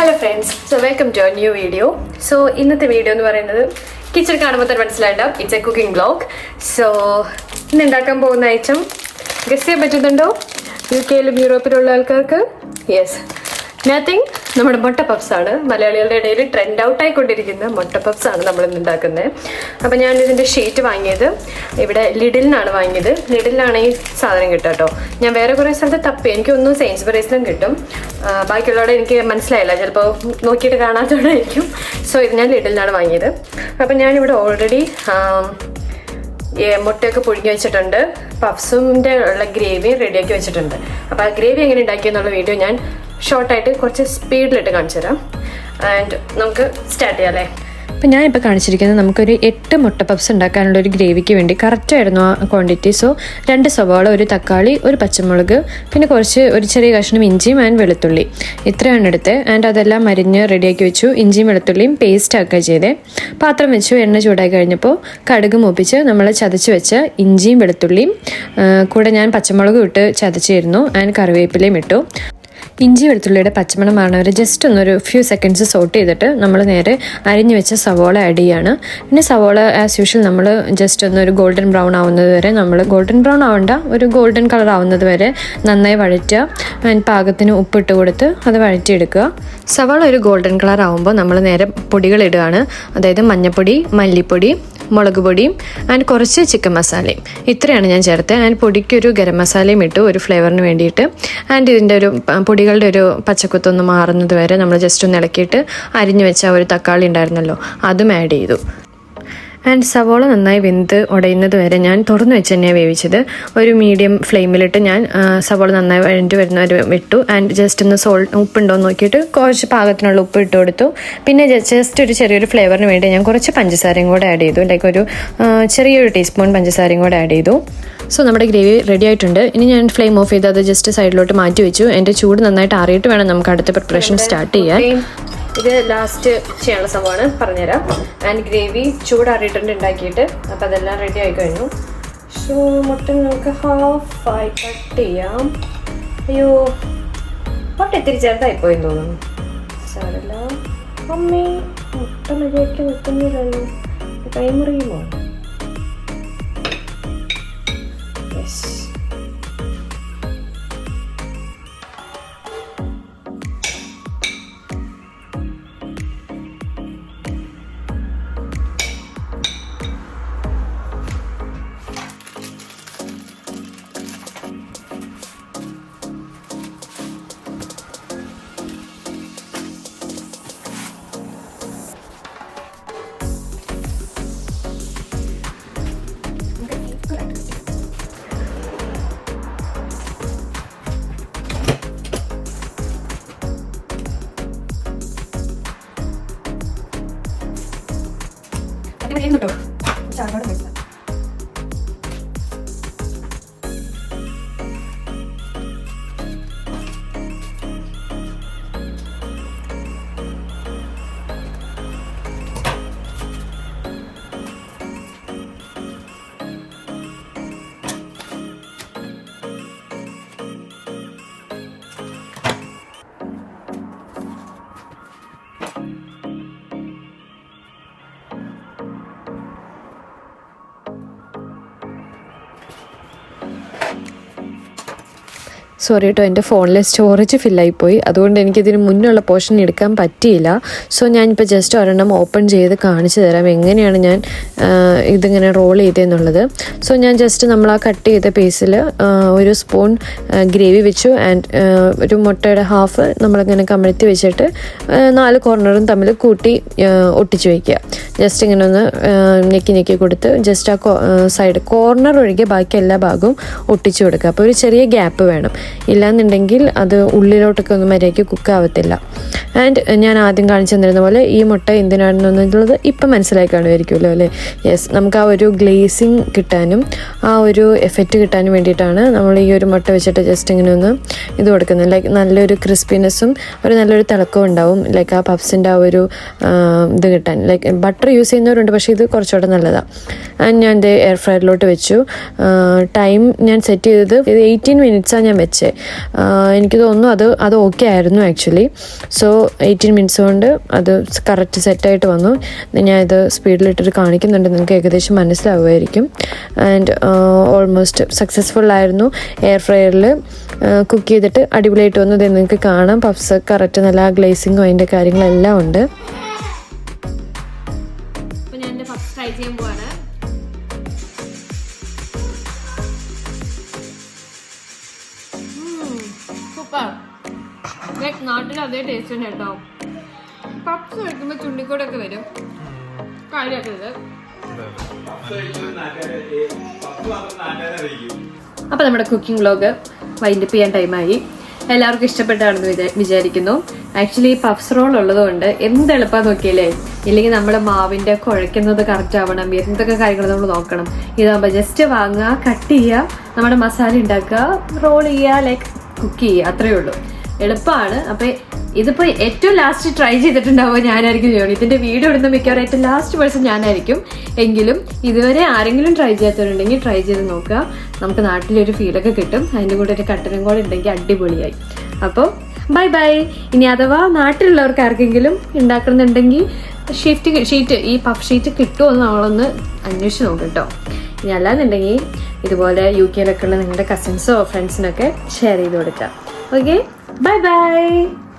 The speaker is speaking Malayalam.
Hello friends, so welcome to a new video. So ഇന്നത്തെ വീഡിയോ എന്ന് പറയുന്നത് കിച്ചൺ കാണുമ്പോൾ തന്നെ മനസ്സിലായിട്ടുണ്ടാവും, it's A cooking vlog. So ഇന്ന് ഉണ്ടാക്കാൻ പോകുന്ന ഐറ്റം ഗസ് ചെയ്യാൻ പറ്റുന്നുണ്ടോ? UK-ലും യൂറോപ്പിലുള്ള ആൾക്കാർക്ക് യെസ്, നത്തിങ്, നമ്മുടെ മുട്ട പപ്സാണ്. മലയാളികളുടെ ഇടയിൽ ട്രെൻഡ് ഔട്ട് ആയിക്കൊണ്ടിരിക്കുന്ന മുട്ട പപ്സാണ് നമ്മളിന്ന് ഉണ്ടാക്കുന്നത്. അപ്പം ഞാൻ ഇതിൻ്റെ ഷീറ്റ് വാങ്ങിയത് ഇവിടെ ലിഡിലിനാണ് വാങ്ങിയത്. ലിഡിലാണ് ഈ സാധനം കിട്ടുക കേട്ടോ. ഞാൻ വേറെ കുറേ സ്ഥലത്ത് തപ്പി, എനിക്കൊന്നും സെയിൻസ്ബറീസിലും കിട്ടും, ബാക്കിയുള്ളവരെ എനിക്ക് മനസ്സിലായില്ല, ചിലപ്പോൾ നോക്കിയിട്ട് കാണാത്തവരായിരിക്കും. സോ ഇത് ഞാൻ ലിഡിലിനാണ് വാങ്ങിയത്. അപ്പം ഞാനിവിടെ ഓൾറെഡി മുട്ടയൊക്കെ പുഴുങ്ങി വെച്ചിട്ടുണ്ട്, പഫ്സിൻ്റെ ഉള്ള ഗ്രേവി റെഡിയാക്കി വെച്ചിട്ടുണ്ട്. അപ്പോൾ ആ ഗ്രേവി എങ്ങനെ ഉണ്ടാക്കിയെന്നുള്ള വീഡിയോ ഞാൻ ഷോർട്ടായിട്ട് കുറച്ച് സ്പീഡിലിട്ട് കാണിച്ചു തരാം. ആൻഡ് നമുക്ക് സ്റ്റാർട്ട് ചെയ്യാം അല്ലേ. അപ്പോൾ ഞാനിപ്പോൾ കാണിച്ചിരിക്കുന്നത് നമുക്കൊരു 8 മുട്ട പപ്സ് ഉണ്ടാക്കാനുള്ള ഒരു ഗ്രേവിക്ക് വേണ്ടി കറക്റ്റായിരുന്നു ആ ക്വാണ്ടിറ്റി. സോ 2 സവാള, 1 തക്കാളി, 1 പച്ചമുളക്, പിന്നെ ഒരു ചെറിയ കഷ്ണം ഇഞ്ചിയും ആൻഡ് വെളുത്തുള്ളി, ഇത്രയാണ് എടുത്ത്. ആൻഡ് അതെല്ലാം അരിഞ്ഞ് റെഡിയാക്കി വെച്ചു. ഇഞ്ചിയും വെളുത്തുള്ളിയും പേസ്റ്റ് ആക്കുക ചെയ്തേ. പാത്രം വെച്ചു, എണ്ണ ചൂടായി കഴിഞ്ഞപ്പോൾ കടുക് മൂപ്പിച്ച് നമ്മൾ ചതച്ച് വെച്ച ഇഞ്ചിയും വെളുത്തുള്ളിയും കൂടെ ഞാൻ പച്ചമുളകും ഇട്ട് ചതച്ചിരുന്നു. ആൻഡ് കറിവേപ്പിലയും ഇട്ടു. ഇഞ്ചി വെളുത്തുള്ളിയുടെ പച്ചമണം മാറുന്നവരെ ജസ്റ്റ് ഒന്നൊരു ഫ്യൂ സെക്കൻഡ്സ് സോട്ട് ചെയ്തിട്ട് നമ്മൾ നേരെ അരിഞ്ഞു വെച്ച സവോള ആഡ് ചെയ്യാണ്. പിന്നെ സവോള ആസ് യൂഷ്വൽ നമ്മൾ ജസ്റ്റ് ഒന്നൊരു ഗോൾഡൻ ബ്രൗൺ ആവുന്നത് വരെ, നമ്മൾ ഗോൾഡൻ ബ്രൗൺ ആവണ്ട, ഒരു ഗോൾഡൻ കളർ ആവുന്നത് വരെ നന്നായി വഴറ്റുക. അതിന് പാകത്തിന് ഉപ്പിട്ട് കൊടുത്ത് അത് വഴറ്റിയെടുക്കുക. സവാള ഒരു ഗോൾഡൻ കളർ ആവുമ്പോൾ നമ്മൾ നേരെ പൊടികൾ ഇടുകയാണ്. അതായത് മഞ്ഞൾപ്പൊടി, മല്ലിപ്പൊടി, മുളക് പൊടിയും ആൻഡ് കുറച്ച് ചിക്കൻ മസാലയും, ഇത്രയാണ് ഞാൻ ചേർത്തത്. ആൻഡ് പൊടിക്കൊരു ഗരം മസാലയും ഇട്ടു ഒരു ഫ്ലേവറിന് വേണ്ടിയിട്ട്. ആൻഡ് ഇതിൻ്റെ ഒരു പൊടികളുടെ ഒരു പച്ചക്കുത്തൊന്ന് മാറുന്നത് വരെ നമ്മൾ ജസ്റ്റ് ഒന്ന് ഇളക്കിയിട്ട് അരിഞ്ഞു വെച്ച ഒരു തക്കാളി ഉണ്ടായിരുന്നല്ലോ, അതും ആഡ് ചെയ്തു. ആൻഡ് സവോള നന്നായി വെന്ത് ഉടയുന്നത് വരെ ഞാൻ തുറന്നു വെച്ച് തന്നെയാണ് വേവിച്ചത്. ഒരു മീഡിയം ഫ്ലെയിമിലിട്ട് ഞാൻ സവോള നന്നായി വഴറ്റി വരുന്നവർ വിട്ടു. ആൻഡ് ജസ്റ്റ് ഒന്ന് ഉപ്പുണ്ടോ എന്ന് നോക്കിയിട്ട് കുറച്ച് പാകത്തിനുള്ള ഉപ്പ് ഇട്ട് കൊടുത്തു. പിന്നെ ജസ്റ്റ് ഒരു ചെറിയൊരു ഫ്ലേവറിന് വേണ്ടി ഞാൻ കുറച്ച് പഞ്ചസാരയും കൂടെ ആഡ് ചെയ്തു. ലൈക്ക് ഒരു ചെറിയൊരു ടീസ്പൂൺ പഞ്ചസാരയും കൂടെ ആഡ് ചെയ്തു. സോ നമ്മുടെ ഗ്രേവി റെഡി ആയിട്ടുണ്ട്. ഇനി ഞാൻ ഫ്ലെയിം ഓഫ് ചെയ്ത് അത് ജസ്റ്റ് സൈഡിലോട്ട് മാറ്റി വെച്ചു. എൻ്റെ ചൂട് നന്നായിട്ട് ആറിയിട്ട് വേണം നമുക്ക് അടുത്ത പ്രിപ്പറേഷൻ സ്റ്റാർട്ട് ചെയ്യാൻ. ഇത് ലാസ്റ്റ് ചെയ്യാനുള്ള സംഭവമാണ്, പറഞ്ഞുതരാം. ആൻഡ് ഗ്രേവി ചൂടാറിയിട്ടുണ്ട് ഉണ്ടാക്കിയിട്ട്. അപ്പോൾ അതെല്ലാം റെഡി ആയി കഴിഞ്ഞു. സോ മുട്ട നമുക്ക് ഹാഫായി കട്ട് ചെയ്യാം. അയ്യോ, മുട്ട ഇത്തിരി ചെറുതായിപ്പോയെന്ന് തോന്നുന്നു. സാരല്ല അമ്മേ, മുട്ട മര്യാദയ്ക്ക് വെക്കുന്നില്ലല്ലോ, കൈമുറിയുമോ? യെസ്. കേട്ടോ ചാറോടെ പൈസ സോറി കേട്ടോ, എൻ്റെ ഫോണിലെ സ്റ്റോറേജ് ഫില്ലായിപ്പോയി, അതുകൊണ്ട് എനിക്കിതിന് മുന്നുള്ള പോർഷൻ എടുക്കാൻ പറ്റിയില്ല. സോ ഞാനിപ്പോൾ ജസ്റ്റ് ഒരെണ്ണം ഓപ്പൺ ചെയ്ത് കാണിച്ചു തരാം എങ്ങനെയാണ് ഞാൻ ഇതിങ്ങനെ റോൾ ചെയ്തതെന്നുള്ളത്. സോ ഞാൻ ജസ്റ്റ് നമ്മൾ ആ കട്ട് ചെയ്ത പീസിൽ ഒരു സ്പൂൺ ഗ്രേവി വെച്ചു. ആൻഡ് ഒരു മുട്ടയുടെ ഹാഫ് നമ്മളിങ്ങനെ കമഴ്ത്തി വെച്ചിട്ട് 4 കോർണറും തമ്മിൽ കൂട്ടി ഒട്ടിച്ച് വയ്ക്കുക. ജസ്റ്റ് ഇങ്ങനെ ഒന്ന് ഞെക്കി കൊടുത്ത് ജസ്റ്റ് ആ സൈഡ് കോർണർ ഒഴികെ ബാക്കി എല്ലാ ഭാഗവും ഒട്ടിച്ചു കൊടുക്കുക. അപ്പോൾ ഒരു ചെറിയ ഗ്യാപ്പ് വേണം, ഇല്ലാന്നുണ്ടെങ്കിൽ അത് ഉള്ളിലോട്ടൊക്കെ ഒന്നും മര്യാദയ്ക്ക് കുക്കാവത്തില്ല. ആൻഡ് ഞാൻ ആദ്യം കാണിച്ചു തന്നിരുന്ന പോലെ ഈ മുട്ട എന്തിനാണെന്നുള്ളത് ഇപ്പം മനസ്സിലായി കാണുമായിരിക്കുമല്ലോ അല്ലേ. യെസ്, നമുക്ക് ആ ഒരു ഗ്ലേസിങ് കിട്ടാനും ആ ഒരു എഫക്റ്റ് കിട്ടാനും വേണ്ടിയിട്ടാണ് നമ്മൾ ഈ ഒരു മുട്ട വെച്ചിട്ട് ജസ്റ്റ് ഇങ്ങനെ ഒന്ന് ഇത് കൊടുക്കുന്നത്. ലൈക്ക് നല്ലൊരു ക്രിസ്പിനെസ്സും ഒരു നല്ലൊരു തിളക്കവും ഉണ്ടാവും. ലൈക്ക് ആ പഫ്സിൻ്റെ ആ ഒരു ഇത് കിട്ടാൻ. ലൈക്ക് ബട്ടർ യൂസ് ചെയ്യുന്നവരുണ്ട്, പക്ഷേ ഇത് കുറച്ചുകൂടെ നല്ലതാണ്. ആൻഡ് ഞാൻ ഇത് എയർ ഫ്രയറിലോട്ട് വെച്ചു. ടൈം ഞാൻ സെറ്റ് ചെയ്തത് 18 മിനിറ്റ്സാണ് ഞാൻ വെച്ചത്. എനിക്ക് തോന്നുന്നു അത് ഓക്കെ ആയിരുന്നു ആക്ച്വലി. സോ 18 മിനിറ്റ്സ് കൊണ്ട് അത് കറക്റ്റ് സെറ്റായിട്ട് വന്നു. ഞാൻ ഇത് സ്പീഡിലിട്ടിട്ട് കാണിക്കുന്നുണ്ട്, നിങ്ങൾക്ക് ഏകദേശം മനസ്സിലാവുമായിരിക്കും. ആൻഡ് ഓൾമോസ്റ്റ് സക്സസ്ഫുൾ ആയിരുന്നു. എയർ ഫ്രയറിൽ കുക്ക് ചെയ്തിട്ട് അടിപൊളിയായിട്ട് വന്നു. ഇത് നിങ്ങൾക്ക് കാണാം, പഫ്സ് കറക്റ്റ് നല്ല ഗ്ലേസിങ്ങും അതിൻ്റെ കാര്യങ്ങളെല്ലാം ഉണ്ട്. അപ്പോൾ ഞാൻ എൻ്റെ പഫ്സ് ട്രൈ ചെയ്യാൻ പോവാണ്. നാട്ടിൽ അതേ ടേസ്റ്റ് തന്നെ കേട്ടോ. പപ്സ് കഴിക്കുമ്പോൾ ചുണ്ടിക്കൂടൊക്കെ വരും, കാര്യമാക്കരുത്. അപ്പോൾ നമ്മുടെ കുക്കിംഗ് വ്ലോഗ് വൈൻഡപ്പ് ചെയ്യാൻ ടൈമായി. എല്ലാവർക്കും ഇഷ്ടപ്പെട്ടാണെന്ന് വിചാരിക്കുന്നു. ആക്ച്വലി പഫ്സ് റോൾ ഉള്ളതുകൊണ്ട് എന്ത് എളുപ്പം നോക്കിയില്ലേ. ഇല്ലെങ്കിൽ നമ്മൾ മാവിൻ്റെ കുഴയ്ക്കുന്നത് കറക്റ്റ് ആവണം, എന്തൊക്കെ കാര്യങ്ങൾ നമ്മൾ നോക്കണം. ഇതാകുമ്പോൾ ജസ്റ്റ് വാങ്ങുക, കട്ട് ചെയ്യുക, നമ്മുടെ മസാല ഉണ്ടാക്കുക, റോൾ ചെയ്യുക, ലൈക്ക് കുക്ക് ചെയ്യുക, അത്രയേ ഉള്ളൂ. എളുപ്പമാണ്. അപ്പോൾ ഇതിപ്പോൾ ഏറ്റവും ലാസ്റ്റ് ട്രൈ ചെയ്തിട്ടുണ്ടാവുക ഞാനായിരിക്കും ജോണി. ഇതിൻ്റെ വീഡിയോ ഇടുന്ന മിക്കവാറും ഏറ്റവും ലാസ്റ്റ് പേഴ്സൺ ഞാനായിരിക്കും. എങ്കിലും ഇതുവരെ ആരെങ്കിലും ട്രൈ ചെയ്യാത്തവരുണ്ടെങ്കിൽ ട്രൈ ചെയ്ത് നോക്കുക. നമുക്ക് നാട്ടിലൊരു ഫീലൊക്കെ കിട്ടും. അതിൻ്റെ കൂടെ ഒരു കട്ടനും കൂടെ ഉണ്ടെങ്കിൽ അടിപൊളിയായി. അപ്പോൾ ബൈ ബൈ. ഇനി അഥവാ നാട്ടിലുള്ളവർക്ക് ആർക്കെങ്കിലും ഉണ്ടാക്കുന്നുണ്ടെങ്കിൽ ഷീറ്റ് ഈ പഫ് ഷീറ്റ് കിട്ടുമോ എന്ന് നമ്മളൊന്ന് അന്വേഷിച്ച് നോക്കും കേട്ടോ. ഇനി അല്ലാന്നുണ്ടെങ്കിൽ ഇതുപോലെ UK-ലൊക്കെ ഉള്ള നിങ്ങളുടെ കസിൻസോ ഫ്രണ്ട്സിനൊക്കെ ഷെയർ ചെയ്ത് കൊടുക്കുക. Okay, bye bye.